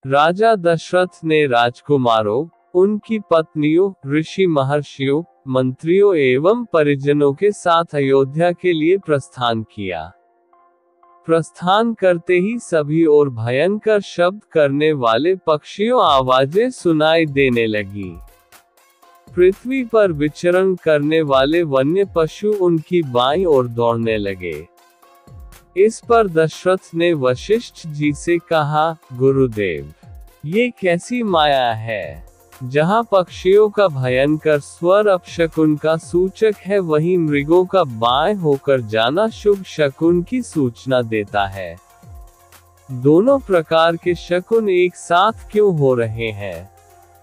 राजा दशरथ ने राजकुमारों, उनकी पत्नियों, ऋषि महर्षियों, मंत्रियों एवं परिजनों के साथ अयोध्या के लिए प्रस्थान किया। प्रस्थान करते ही सभी ओर भयंकर शब्द करने वाले पक्षियों आवाजें सुनाई देने लगी। पृथ्वी पर विचरण करने वाले वन्य पशु उनकी बाईं ओर दौड़ने लगे। इस पर दशरथ ने वशिष्ठ जी से कहा, गुरुदेव, ये कैसी माया है? जहाँ पक्षियों का भयंकर स्वर अपशकुन का सूचक है, वहीं मृगों का बाएं होकर जाना शुभ शकुन की सूचना देता है। दोनों प्रकार के शकुन एक साथ क्यों हो रहे हैं?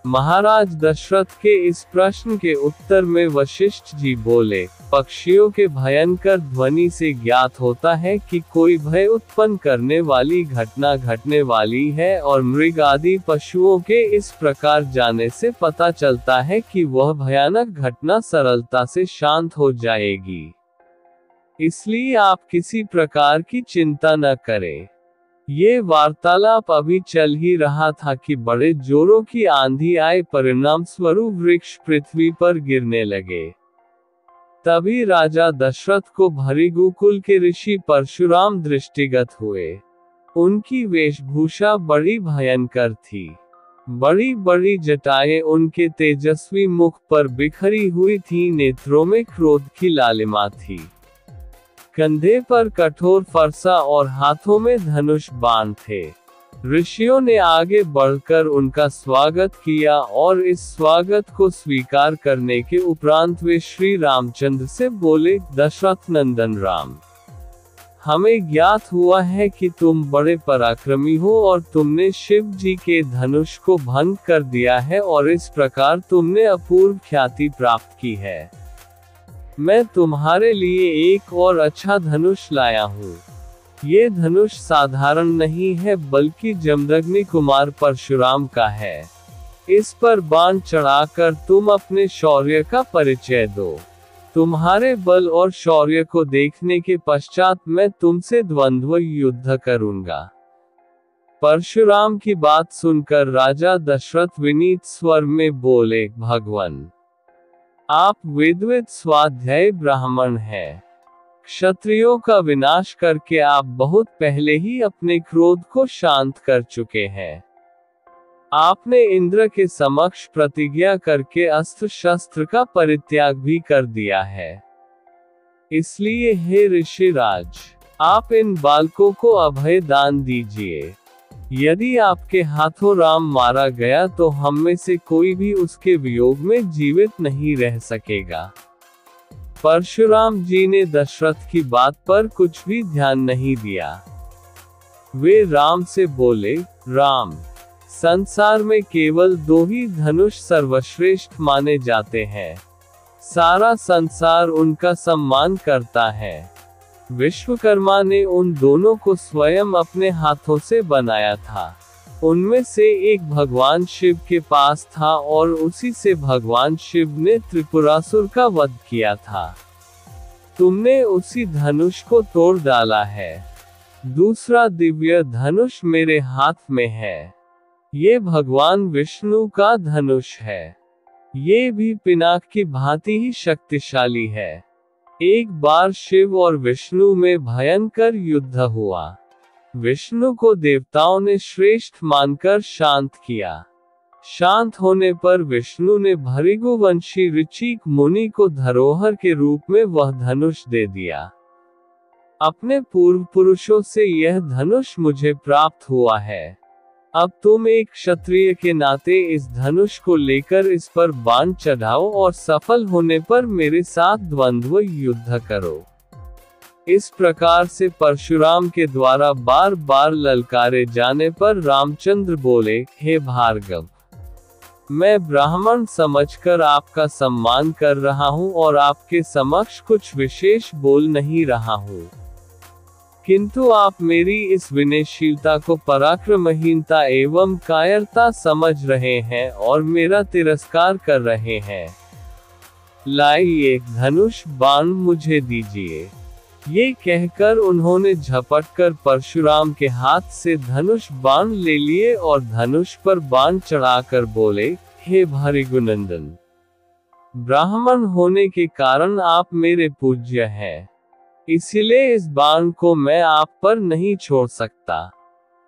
महाराज दशरथ के इस प्रश्न के उत्तर में वशिष्ठ जी बोले, पक्षियों के भयंकर ध्वनि से ज्ञात होता है कि कोई भय उत्पन्न करने वाली घटना घटने वाली है, और मृग आदि पशुओं के इस प्रकार जाने से पता चलता है कि वह भयानक घटना सरलता से शांत हो जाएगी। इसलिए आप किसी प्रकार की चिंता न करें। ये वार्तालाप अभी चल ही रहा था कि बड़े जोरों की आंधी आए, परिणाम स्वरूप वृक्ष पृथ्वी पर गिरने लगे। तभी राजा दशरथ को भृगुकुल के ऋषि परशुराम दृष्टिगत हुए। उनकी वेशभूषा बड़ी भयंकर थी। बड़ी बड़ी जटाएं उनके तेजस्वी मुख पर बिखरी हुई थी, नेत्रों में क्रोध की लालिमा थी। कंधे पर कठोर फरसा और हाथों में धनुष बाण थे। ऋषियों ने आगे बढ़कर उनका स्वागत किया, और इस स्वागत को स्वीकार करने के उपरांत वे श्री रामचंद्र से बोले, दशरथ नंदन राम, हमें ज्ञात हुआ है कि तुम बड़े पराक्रमी हो और तुमने शिव जी के धनुष को भंग कर दिया है, और इस प्रकार तुमने अपूर्व ख्याति प्राप्त की है। मैं तुम्हारे लिए एक और अच्छा धनुष लाया हूँ। ये धनुष साधारण नहीं है, बल्कि जमदग्नि कुमार परशुराम का है। इस पर बाण चढ़ाकर तुम अपने शौर्य का परिचय दो। तुम्हारे बल और शौर्य को देखने के पश्चात मैं तुमसे द्वंद्व युद्ध करूंगा। परशुराम की बात सुनकर राजा दशरथ विनीत स्वर में बोले, भगवान, आप वेदविद स्वाध्यायी ब्राह्मण हैं। क्षत्रियों का विनाश करके आप बहुत पहले ही अपने क्रोध को शांत कर चुके हैं। आपने इंद्र के समक्ष प्रतिज्ञा करके अस्त्र शस्त्र का परित्याग भी कर दिया है। इसलिए हे ऋषिराज, आप इन बालकों को अभय दान दीजिए। यदि आपके हाथों राम मारा गया तो हम में से कोई भी उसके वियोग में जीवित नहीं रह सकेगा। परशुराम जी ने दशरथ की बात पर कुछ भी ध्यान नहीं दिया। वे राम से बोले, राम, संसार में केवल दो ही धनुष सर्वश्रेष्ठ माने जाते हैं। सारा संसार उनका सम्मान करता है। विश्वकर्मा ने उन दोनों को स्वयं अपने हाथों से बनाया था। उनमें से एक भगवान शिव के पास था, और उसी से भगवान शिव ने त्रिपुरासुर का वध किया था। तुमने उसी धनुष को तोड़ डाला है। दूसरा दिव्य धनुष मेरे हाथ में है। ये भगवान विष्णु का धनुष है। ये भी पिनाक की भांति ही शक्तिशाली है। एक बार शिव और विष्णु में भयंकर युद्ध हुआ। विष्णु को देवताओं ने श्रेष्ठ मानकर शांत किया। शांत होने पर विष्णु ने भृगुवंशी ऋचिक मुनि को धरोहर के रूप में वह धनुष दे दिया। अपने पूर्व पुरुषों से यह धनुष मुझे प्राप्त हुआ है। अब तुम एक क्षत्रिय के नाते इस धनुष को लेकर इस पर बाण चढ़ाओ, और सफल होने पर मेरे साथ द्वंद्व युद्ध करो। इस प्रकार से परशुराम के द्वारा बार बार ललकारे जाने पर रामचंद्र बोले, हे भार्गव, मैं ब्राह्मण समझकर आपका सम्मान कर रहा हूँ और आपके समक्ष कुछ विशेष बोल नहीं रहा हूँ, किंतु आप मेरी इस विनयशीलता को पराक्रमहीनता एवं कायरता समझ रहे हैं और मेरा तिरस्कार कर रहे हैं। लाइए धनुष बाण मुझे दीजिए। ये कहकर उन्होंने झपटकर परशुराम के हाथ से धनुष बाण ले लिए और धनुष पर बाण चढ़ाकर बोले, हे भृगुनंदन, ब्राह्मण होने के कारण आप मेरे पूज्य हैं, इसलिए इस बाण को मैं आप पर नहीं छोड़ सकता।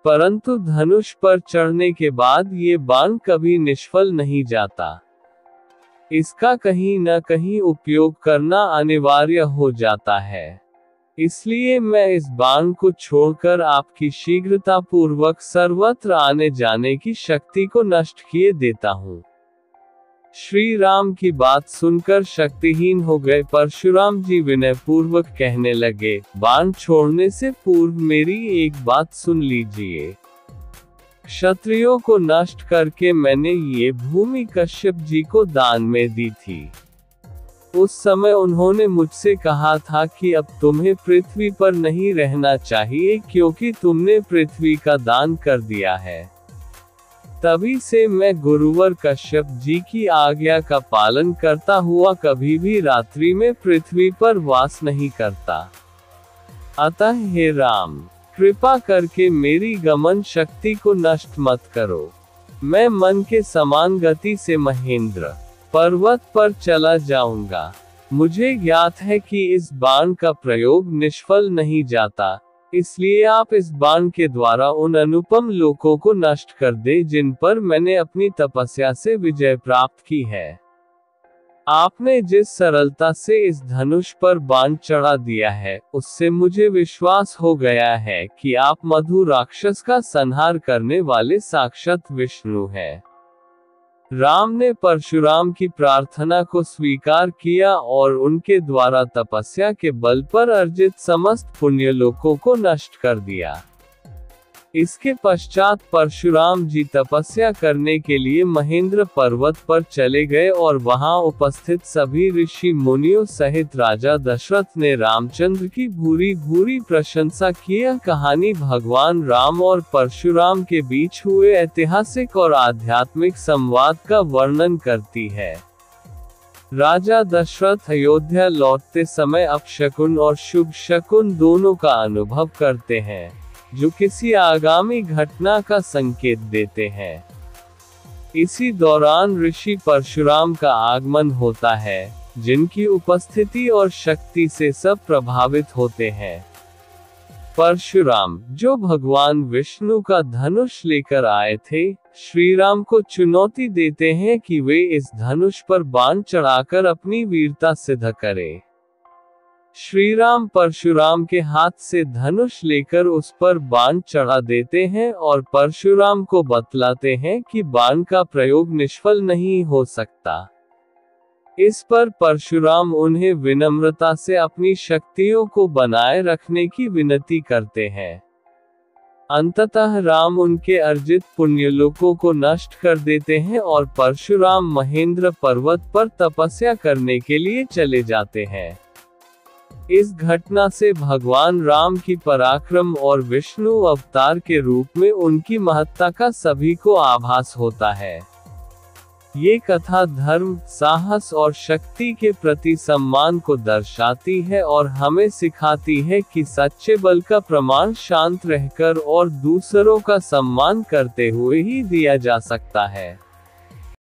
परंतु धनुष पर चढ़ने के बाद ये बाण कभी निष्फल नहीं जाता। इसका कहीं न कहीं उपयोग करना अनिवार्य हो जाता है। इसलिए मैं इस बाण को छोड़कर आपकी शीघ्रतापूर्वक सर्वत्र आने जाने की शक्ति को नष्ट किए देता हूँ। श्री राम की बात सुनकर शक्तिहीन हो गए परशुराम जी विनय पूर्वक कहने लगे, बाण छोड़ने से पूर्व मेरी एक बात सुन लीजिए। क्षत्रियों को नष्ट करके मैंने ये भूमि कश्यप जी को दान में दी थी। उस समय उन्होंने मुझसे कहा था कि अब तुम्हें पृथ्वी पर नहीं रहना चाहिए क्योंकि तुमने पृथ्वी का दान कर दिया है। तभी से मैं गुरुवर कश्यप जी की आज्ञा का पालन करता हुआ कभी भी रात्रि में पृथ्वी पर वास नहीं करता। अतः हे राम, कृपा करके मेरी गमन शक्ति को नष्ट मत करो। मैं मन के समान गति से महेंद्र पर्वत पर चला जाऊंगा। मुझे ज्ञात है कि इस बाण का प्रयोग निष्फल नहीं जाता, इसलिए आप इस बाण के द्वारा उन अनुपम लोकों को नष्ट कर दे जिन पर मैंने अपनी तपस्या से विजय प्राप्त की है। आपने जिस सरलता से इस धनुष पर बाण चढ़ा दिया है, उससे मुझे विश्वास हो गया है कि आप मधु राक्षस का संहार करने वाले साक्षात विष्णु हैं। राम ने परशुराम की प्रार्थना को स्वीकार किया और उनके द्वारा तपस्या के बल पर अर्जित समस्त पुण्य लोकों को नष्ट कर दिया। इसके पश्चात परशुराम जी तपस्या करने के लिए महेंद्र पर्वत पर चले गए और वहां उपस्थित सभी ऋषि मुनियों सहित राजा दशरथ ने रामचंद्र की भूरी भूरी प्रशंसा की। यह कहानी भगवान राम और परशुराम के बीच हुए ऐतिहासिक और आध्यात्मिक संवाद का वर्णन करती है। राजा दशरथ अयोध्या लौटते समय अपशकुन और शुभ शकुन दोनों का अनुभव करते हैं, जो किसी आगामी घटना का संकेत देते हैं। इसी दौरान ऋषि परशुराम का आगमन होता है, जिनकी उपस्थिति और शक्ति से सब प्रभावित होते हैं। परशुराम, जो भगवान विष्णु का धनुष लेकर आए थे, श्री राम को चुनौती देते हैं कि वे इस धनुष पर बाण चढ़ाकर अपनी वीरता सिद्ध करें। श्री राम परशुराम के हाथ से धनुष लेकर उस पर बाण चढ़ा देते हैं और परशुराम को बतलाते हैं कि बाण का प्रयोग निष्फल नहीं हो सकता। इस पर परशुराम उन्हें विनम्रता से अपनी शक्तियों को बनाए रखने की विनती करते हैं। अंततः राम उनके अर्जित पुण्यलोकों को नष्ट कर देते हैं और परशुराम महेंद्र पर्वत पर तपस्या करने के लिए चले जाते हैं। इस घटना से भगवान राम की पराक्रम और विष्णु अवतार के रूप में उनकी महत्ता का सभी को आभास होता है। ये कथा धर्म, साहस और शक्ति के प्रति सम्मान को दर्शाती है और हमें सिखाती है कि सच्चे बल का प्रमाण शांत रहकर और दूसरों का सम्मान करते हुए ही दिया जा सकता है।